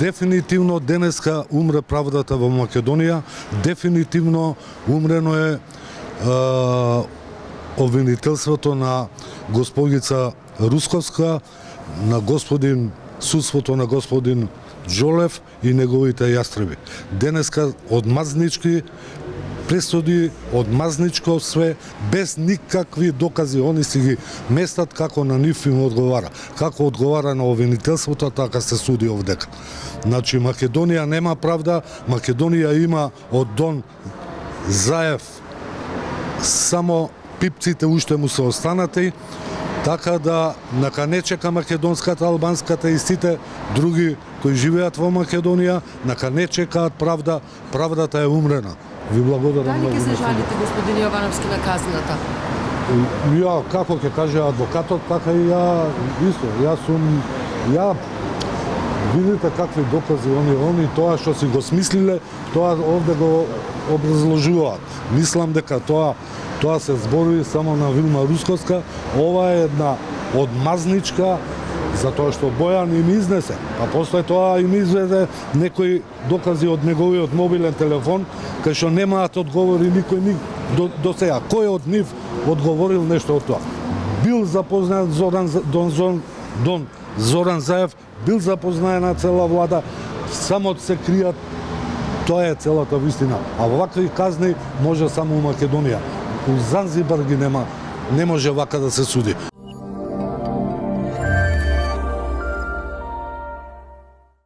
Дефинитивно денеска умре правдата во Македонија, дефинитивно умрено е обвинителството на госпогица Русковска, на господин судството на господин Джолев и неговите јастреби. Денеска одмазнички пресуди, одмазничко све, без никакви докази, они си ги местат како на нив им одговара. Како одговара на обвинителството, така се суди овдека. Значи, Македонија нема правда, Македонија има од Дон Заев само пипците уште му се останати, така да нака не чека македонската, албанската и сите други кои живеат во Македонија, нака не чекаат правда, правдата е умрена. Ви благодарам. Дали ќе се жалите, господин Јовановски, на казната? Ја, како ќе каже адвокатот, така и ја исто. Ја видите какви докази они тоа што си го смислиле, тоа овде го образложуваат. Мислам дека тоа се зборови само на Вилма Русковска. Ова е една одмазничка, затоа што Бојан им изнесе. А после тоа им изведе некои докази од неговиот мобилен телефон, кај што немаат одговори никој до сега. Кој од нив одговорил нешто од тоа? Бил запознаат Дон Зоран Заев, бил запознаена цела влада, само се кријат, тоа е целата вистина. А вакви казни може само у Македонија. У Занзибар ги нема, не може вака да се суди.